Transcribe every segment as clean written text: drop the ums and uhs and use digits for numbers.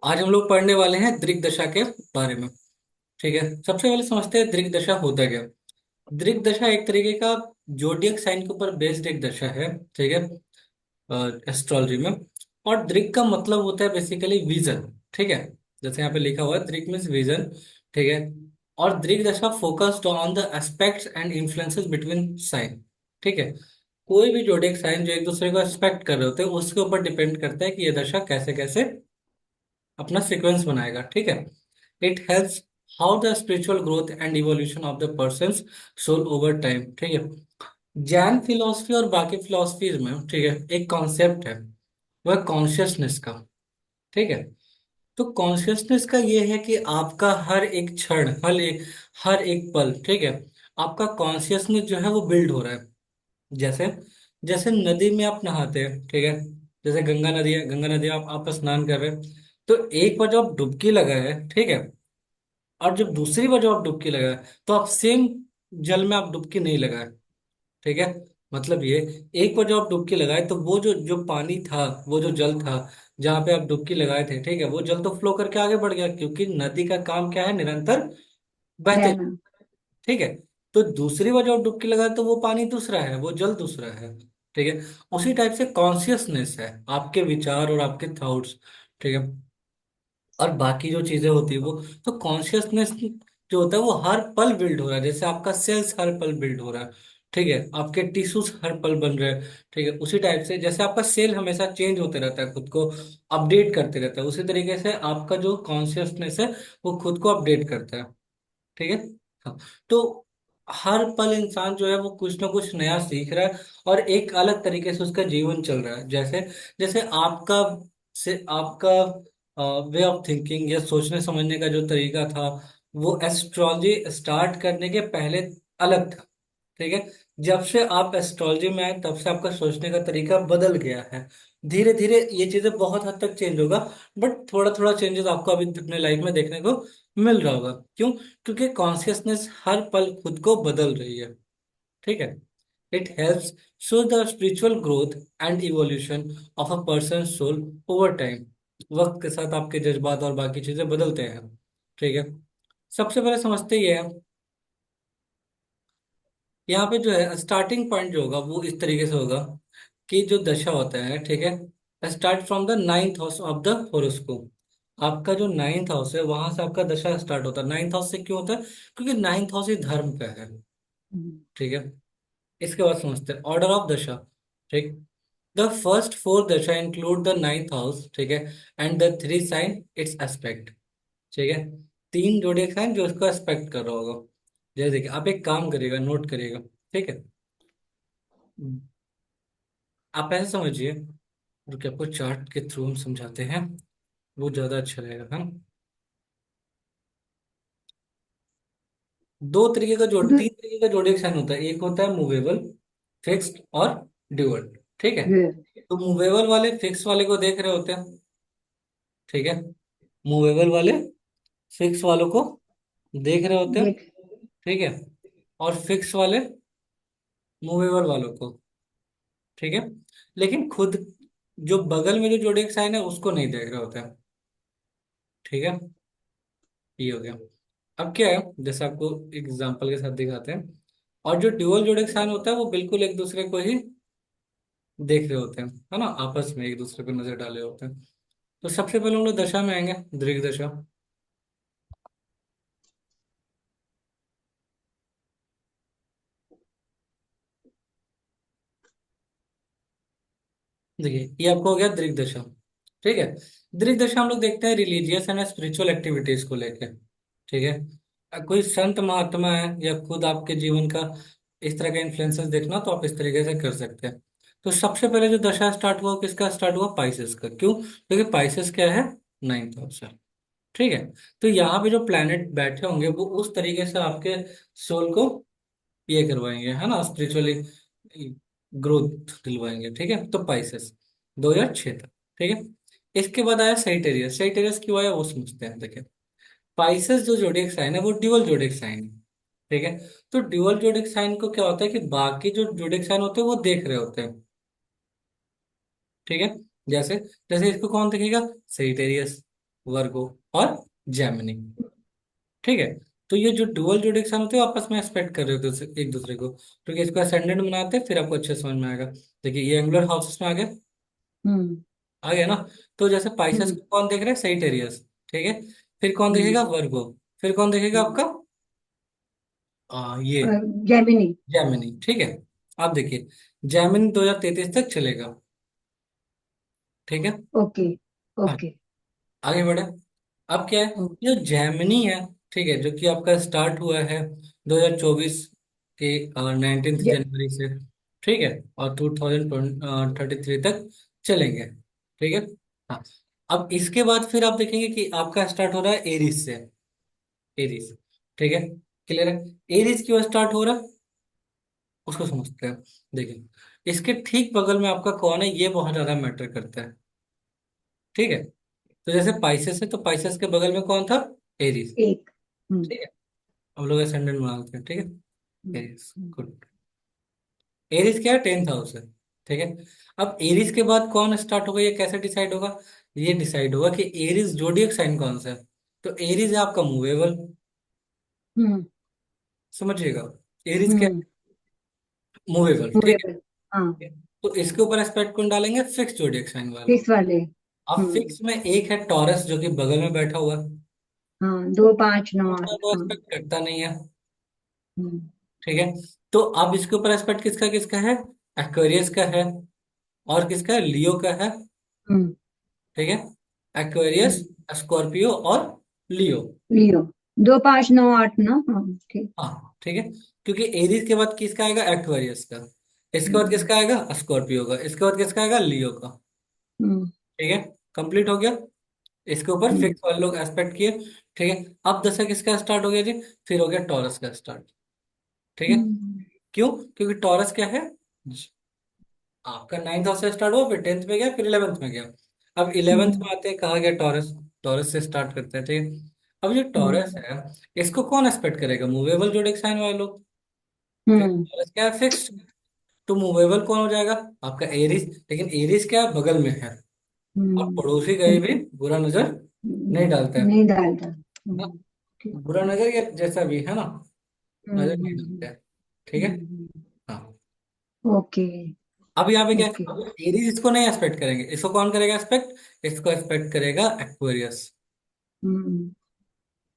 आज हम लोग पढ़ने वाले हैं दृक दशा के बारे में। ठीक है, सबसे पहले समझते हैं दृक दशा होता क्या। दृक दशा एक तरीके का जोडियक साइन के ऊपर बेस्ड एक दशा है। ठीक है, एस्ट्रोलॉजी में। और दृक का मतलब होता है बेसिकली विजन। ठीक है, जैसे यहाँ पे लिखा हुआ है दृक मीन्स विजन। ठीक है, और Drik Dasha focused on the aspects and influences between sign. ठीक है, कोई भी जोडियक साइन जो एक दूसरे को एस्पेक्ट कर रहे होते हैं उसके ऊपर डिपेंड करता है कि ये दशा कैसे कैसे अपना सीक्वेंस बनाएगा। ठीक है, it helps how the spiritual growth and evolution of the person's soul over time. ठीक है, जैन फिलोसफी और बाकी फिलोसफीज में ठीक है एक कॉन्सेप्ट है, वह कॉन्शियसनेस का। ठीक है, तो कॉन्शियसनेस का ये है कि आपका हर एक क्षण हर एक पल, ठीक है, आपका कॉन्शियसनेस जो है वो बिल्ड हो रहा है। जैसे जैसे नदी में आप नहाते हैं, ठीक है, जैसे गंगा नदी है, गंगा नदी आप स्नान कर रहे हैं। तो एक बार जब आप डुबकी लगाए, ठीक है, और जब दूसरी बार जब आप डुबकी लगाए तो आप सेम जल में आप डुबकी नहीं लगाए। ठीक है, मतलब ये एक बार जब आप डुबकी लगाए तो वो जो जो पानी था, वो जो जल था जहाँ पे आप डुबकी लगाए थे, ठीक है, वो जल तो फ्लो करके आगे बढ़ गया क्योंकि नदी का काम क्या है, निरंतर बहते। बहना। ठीक है, तो दूसरी बार जब डुबकी लगाए तो वो पानी दूसरा है, वो जल दूसरा है। ठीक है, उसी टाइप से कॉन्शियसनेस है, आपके विचार और आपके थॉट्स। ठीक है, और बाकी जो चीजें होती है वो, तो कॉन्शियसनेस जो होता है वो हर पल बिल्ड हो रहा है। जैसे आपका सेल्स हर पल बिल्ड हो रहा है, ठीक है, आपके टिश्यूज हर पल बन रहे हैं। ठीक है, उसी टाइप से जैसे आपका सेल हमेशा चेंज होते रहता है, खुद को अपडेट करते रहता है, उसी तरीके से आपका जो कॉन्शियसनेस है वो खुद को अपडेट करता है। ठीक है, हाँ। तो हर पल इंसान जो है वो कुछ ना कुछ नया सीख रहा है और एक अलग तरीके से उसका जीवन चल रहा है। जैसे जैसे आपका वे ऑफ थिंकिंग या सोचने समझने का जो तरीका था वो एस्ट्रोलॉजी स्टार्ट करने के पहले अलग था। ठीक है, जब से आप एस्ट्रोलॉजी में आए तब से आपका सोचने का तरीका बदल गया है। धीरे धीरे ये चीजें बहुत हद तक चेंज होगा, बट थोड़ा थोड़ा चेंजेस आपको अभी अपने लाइफ में देखने को मिल रहा होगा। क्यों? क्योंकि कॉन्शियसनेस हर पल खुद को बदल रही है। ठीक है, it helps show the spiritual growth and evolution of a person soul over time. वक्त के साथ आपके जज्बात और बाकी चीजें बदलते हैं। ठीक है, सबसे पहले समझते ये है, यहाँ पे जो है स्टार्टिंग पॉइंट जो होगा वो इस तरीके से होगा कि जो दशा होता है, ठीक है, start from the ninth house of the horoscope. आपका जो नाइन्थ हाउस है वहां से आपका दशा स्टार्ट होता है। नाइन्थ हाउस से क्यों होता है? क्योंकि नाइन्थ हाउस ही धर्म का है। हम्म। ठीक है, इसके बाद समझते हैं ऑर्डर ऑफ दशा। ठीक, द फर्स्ट फोर दशा इंक्लूड द नाइन्थ हाउस, ठीक है, and the three sign it's aspect. ठीक है, तीन जोड़े साइन जो इसको एस्पेक्ट कर रहा होगा। जैसे देखिए, आप एक काम करिएगा, नोट करिएगा। ठीक है, आप ऐसे समझिए, रुकिए आपको चार्ट के थ्रू हम समझाते हैं, वो ज्यादा अच्छा रहेगा। हम दू- तीन तरीके का जोड़े साइन होता है। एक होता है मूवेबल, फिक्स्ड और ड्यूअल। ठीक है, हम्म। तो मूवेबल वाले फिक्स वाले को देख रहे होते हैं। ठीक है, मूवेबल वाले फिक्स वालों को देख रहे होते हैं। देख। ठीक है, और फिक्स वाले मूवेबल वालों को। ठीक है, लेकिन खुद जो बगल में जो जोड़े साइन है उसको नहीं देख रहे होते हैं। ठीक है, ये हो गया। अब क्या है, जैसे आपको एग्जांपल के साथ दिखाते हैं। और जो ड्यूअल जोड़े साइन होता है वो बिल्कुल एक दूसरे को ही देख रहे होते हैं, है ना, आपस में एक दूसरे को नजर डाले होते हैं। तो सबसे पहले हम लोग दशा में आएंगे, दृग दशा। देखिए, ये आपको हो गया दृग दशा। ठीक है, दृग दशा हम लोग देखते हैं रिलीजियस एंड स्पिरिचुअल एक्टिविटीज को लेके। ठीक है, कोई संत महात्मा है या खुद आपके जीवन का इस तरह का इन्फ्लुएंसेस देखना तो आप इस तरीके से कर सकते हैं। तो सबसे पहले जो दशा स्टार्ट हुआ किसका स्टार्ट हुआ? पाइसेस का। क्यों? क्योंकि पाइसेस क्या है, नाइन्थ हाउस है। ठीक है, तो यहाँ पे जो प्लैनेट बैठे होंगे वो उस तरीके से आपके सोल को ये करवाएंगे, है ना, स्पिरिचुअली ग्रोथ दिलवाएंगे। ठीक है, तो पाइसेस 2006 तक। ठीक है, इसके बाद आया सजिटेरियस। सजिटेरियस क्यों आया वो समझते हैं। देखिए, पाइसेस जो जोडिएक साइन है वो ड्यूअल जोडिएक साइन है। ठीक है, तो ड्यूअल जोडिएक साइन को क्या होता है कि बाकी जो जोडिएक साइन होते हैं वो देख रहे होते हैं। ठीक है, जैसे जैसे इसको कौन देखेगा? सजिटेरियस। वर्गो और जेमिनी। ठीक है। तो ये जो डुअल जोडिएक्शन होते हैं आपस में एक्सपेक्ट कर रहे होते हैं एक दूसरे को, तो इसको असेंडेंट बनाते हैं, फिर आपको अच्छे समझ में आएगा। देखिए ये एंगुलर हाउसेस में आ गया। हम्म। आ गया ना। तो जैसे पाइसेस हम्म। को कौन देख रहा है, सेजिटेरियस। ठीक है। फिर कौन हम्म। देखेगा, वर्गो। फिर कौन देखेगा हम्म। आपका ये जेमिनी। जेमिनी। ठीक है। आप देखिए जेमिनी 2033 तक चलेगा। ठीक है। ओके। हाँ, ओके। आगे बढ़े। अब क्या है, ओ- ये जो जेमिनी है, ठीक है, जो कि आपका स्टार्ट हुआ है 2024 के 19 जे, जनवरी से। ठीक है। और 2033 तक चलेंगे। ठीक है। हाँ। अब इसके बाद फिर आप देखेंगे कि आपका स्टार्ट हो रहा है एरिस से। एरिस। ठीक है। क्लियर है। एरिस क्यों स्टार्ट हो रहा है, उसको समझते हैं। देखिए इसके ठीक बगल में आपका कौन है, ये बहुत ज्यादा मैटर करता है। ठीक है। तो जैसे पाइसेस है, तो पाइसेस के बगल में कौन था, एरीज। एक। हम्म। ठीक है। हम लोग असेंडेंट बनाते हैं। ठीक है। हम्म। एरीज हम्म। गुड। एरीज क्या है, 10th हाउस है। ठीक है। अब एरीज के बाद कौन स्टार्ट होगा, ये कैसे डिसाइड होगा, ये डिसाइड होगा कि एरीज जोडियक साइन कौन सा है। तो एरीज है आपका मूवेबल। हम्म। समझिएगा। एरीज क्या, हम्म। मूवेबल। ठीक मूवेबल। हाँ। है। तो इसके ऊपर एस्पेक्ट कौन डालेंगे, फिक्स जोडियक साइन वाला। फिक्स वाले। अब हम्म। फिक्स में एक है टॉरस जो कि बगल में बैठा हुआ है। हाँ, तो 2 5 9 8। उसका तो हाँ। एस्पेक्ट करता नहीं है। हम्म। ठीक है। तो अब इसके ऊपर एस्पेक्ट किसका किसका है, एक्वेरियस का है, और किसका है, लियो का है। हम्म। ठीक है। एक्वेरियस, हम्म। स्कॉर्पियो और लियो। लियो। 2 5 9 8 ना। हाँ, ठीक। हाँ ठीक है। क्योंकि एरीज के बाद किसका आएगा, एक्वेरियस का। इसके बाद हम्म। किसका आएगा, स्कॉर्पियो का। इसके बाद किसका आएगा, लियो का। हम्म। ठीक है। कंप्लीट हो गया। इसके ऊपर हम्म। फिक्स वाले लोग एस्पेक्ट किए। ठीक है। अब दशक किसका स्टार्ट हो गया जी, फिर हो गया टॉरस का स्टार्ट। ठीक है। हम्म। क्यों, क्योंकि टॉरस क्या है, आपका 9th हाउस से स्टार्ट हुआ, फिर 10th में गया, फिर 11th में गया। अब 11th हम्म। में आते हैं, कहा गया टॉरस। टॉरस से स्टार्ट करते हैं। ठीक है। अब जो टॉरस हम्म। है, इसको कौन एक्सपेक्ट करेगा, मूवेबल जोडिक साइन वाले लोग। क्योंकि हम्म। टॉरस क्या है, फिक्स्ड। तो मूवेबल कौन हो जाएगा, आपका एरिस। लेकिन एरिस क्या है, बगल में है। और हम्म। पड़ोसी कहीं भी बुरा नजर नहीं डालता है नहीं डालता। ना। ठीक। बुरा नजर या जैसा भी है ना, हम्म। नजर नहीं हम्म। डालता है। ठीक है। हम्म। हाँ। ओके। अब यहाँ पे क्या ओके। है, एरीज इसको नहीं एक्सपेक्ट करेंगे, इसको कौन करेगा एक्सपेक्ट, इसको एक्सपेक्ट करेगा एक्वेरियस। हम्म।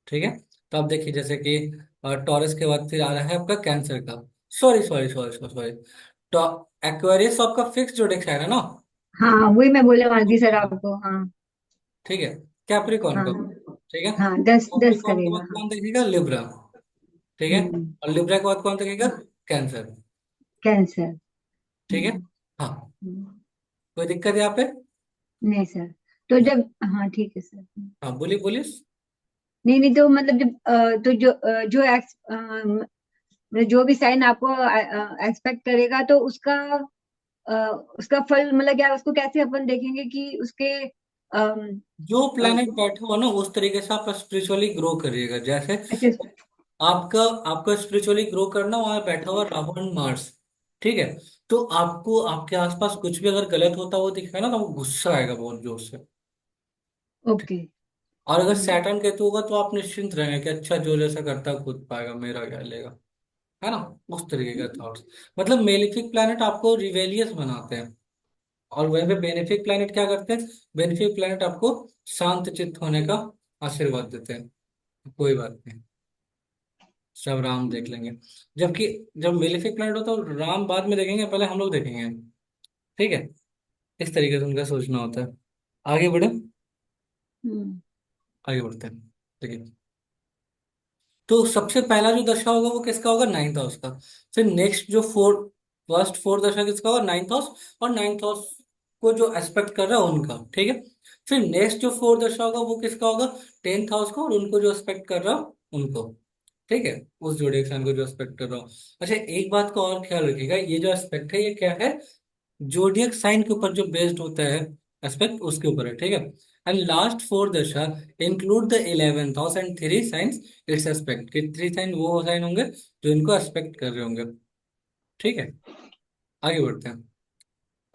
ठीक है। तो आप देखिए जैसे कि टॉरस के बाद फिर आ रहा है आपका कैंसर का। Sorry sorry sorry sorry sorry. तो एक्वेरियस तो आपका फिक्स जोडिक साइन है ना। हाँ, वही मैं बोलने वाली थी सर आपको। हाँ। ठीक है। कैप्रिकॉर्न का। हाँ। ठीक है। हाँ, 10 10 कैप्रिकॉर्न के करेगा। बाद हाँ। कौन देखेगा, लिब्रा। ठीक है। हम्म। और लिब्रा के बाद कौन देखेगा, कैंसर। कैंसर। ठीक है। हम्म। हाँ। हम्म। कोई दिक्कत है यहाँ पे। नहीं सर। तो जब, हाँ ठीक है सर। हाँ बोलिए बोलिए। नहीं नहीं, तो मतलब जब तो जो मतलब जो भी साइन आपको एक्सपेक्ट करेगा, तो अ, उसका फल मतलब क्या, उसको कैसे अपन देखेंगे कि उसके जो प्लेनेट बैठा हुआ ना, उस तरीके से आप स्पिरिचुअली ग्रो करिएगा। जैसे अच्छा। आपका आपका स्पिरिचुअली ग्रो करना, वहां बैठा हुआ राहु एंड मार्स। ठीक है। तो आपको आपके आसपास कुछ भी अगर गलत होता हुआ दिखे ना, तो वो गुस्सा आएगा बहुत जोर से। ओके। और अगर हम्म। सैटर्न केतु होगा, तो आप निश्चिंत रहेंगे कि अच्छा, जो जैसा करता है खुद पाएगा, मेरा क्या लेगा। है ना। उस तरीके का थॉट्स। मतलब मेलिफिक प्लैनेट आपको रिवेलियस बनाते हैं, और वहीं पे बेनिफिक प्लैनेट क्या करते हैं, बेनिफिक प्लैनेट आपको शांत चित्त होने का आशीर्वाद देते हैं। कोई बात नहीं, सब राम देख लेंगे। जबकि जब मेलेफिक प्लैनेट होता है, तो राम बाद में देखेंगे, पहले हम लोग देखेंगे। ठीक है। इस तरीके से उनका सोचना होता है। आगे बढ़े। हम्म। आगे बढ़ते हैं। देखिए, तो सबसे पहला जो दशा होगा वो किसका होगा, 9th हाउस का। फिर नेक्स्ट जो फर्स्ट फोर दशा किसका होगा, 9th हाउस। और 9th हाउस को जो एस्पेक्ट कर रहा है उनका। ठीक है। फिर नेक्स्ट जो फोर दशा होगा वो किसका होगा, 10th हाउस का, और उनको जो एस्पेक्ट कर रहा है उनको। ठीक है। उस जोडिएक साइन को जो एस्पेक्ट कर रहा हूँ। अच्छा, एक बात का और ख्याल रखिएगा, ये जो एस्पेक्ट है ये क्या है, जोडियक साइन के ऊपर जो बेस्ड होता है एस्पेक्ट, उसके ऊपर है। ठीक है। एंड लास्ट फोर दशा include the 11th house and three science it's aspect, कि थ्री साइन वो साइन होंगे जो इनको एस्पेक्ट कर रहे होंगे। ठीक है। आगे बढ़ते हैं।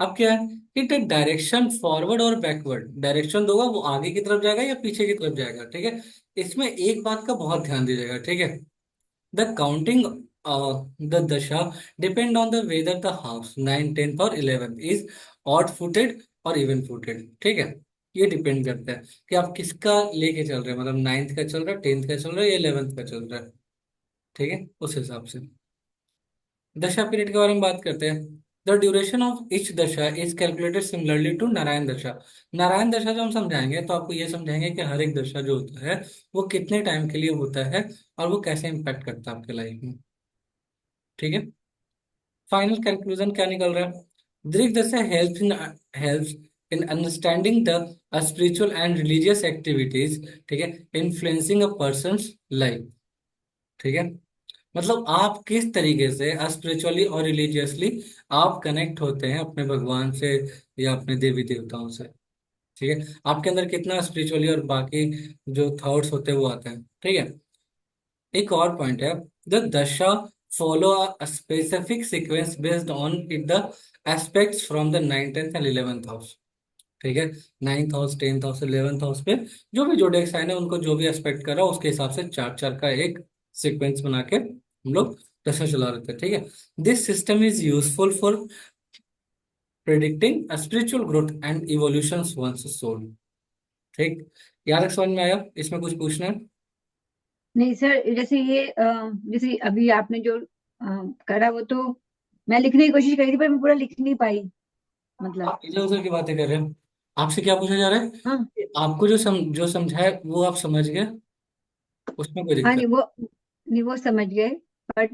अब क्या है कि डायरेक्शन फॉरवर्ड और बैकवर्ड डायरेक्शन दोगा, वो आगे की तरफ जाएगा या पीछे की तरफ जाएगा, ठीक है। इसमें एक बात का बहुत ध्यान दीजिएगा, ठीक है। द काउंटिंग द दशा depend on the whether the house 9 10th और 11th इज ऑड फुटेड और इवन फुटेड, ठीक है। ये डिपेंड करता है कि आप किसका लेके चल रहे हैं, मतलब 9th का चल रहा है, 10th का चल रहा है या 11th का चल रहा है, ठीक है, उस हिसाब से। दशा पीरियड के बारे में बात करते हैं। The duration of each dasha is calculated similarly to Narayan dasha. Narayan दशा जो हम समझाएंगे तो आपको ये समझाएंगे कि हर एक दशा जो होता है वो कितने टाइम के लिए होता है और वो कैसे इंपैक्ट करता है आपके लाइफ में, ठीक है। फाइनल कंक्लूजन क्या निकल रहा है? दृक दशा helps in understanding the spiritual and religious activities, ठीक है, इन्फ्लुएंसिंग अ पर्सन्स लाइफ, ठीक है। मतलब आप किस तरीके से स्पिरिचुअली और रिलीजियसली आप कनेक्ट होते हैं अपने भगवान से या अपने देवी देवताओं से, ठीक है। आपके अंदर कितना स्पिरिचुअली और बाकी जो थॉट्स होते हैं वो आते हैं, ठीक है। एक और पॉइंट है, द दशा follow a specific sequence based on it the aspects from the 9th 10th and 11th house, ठीक है। 9th house 10th house 11th house पे जो भी जोडिएक साइन है उनको जो भी एस्पेक्ट कर रहा है उसके हिसाब से चार चार का एक सीक्वेंस बना के हम लोग दशा चला रहे थे, ठीक है। This system is useful for predicting spiritual growth and evolution once soul, ठीक। यार समझ में आया? इसमें कुछ पूछना है? नहीं सर, जैसे ये जैसे अभी आपने जो करा वो तो मैं लिखने की कोशिश करी थी, पर मैं पूरा लिख नहीं पाई, मतलब। आप इधर उधर की बातें कर रहे हैं। आपसे क्या पूछा जा रहा है हाँ। कि आपको जो समझाए वो आप समझ गए, उसमें कोई हाँ, दिक्कत? नहीं वो समझ गए, बट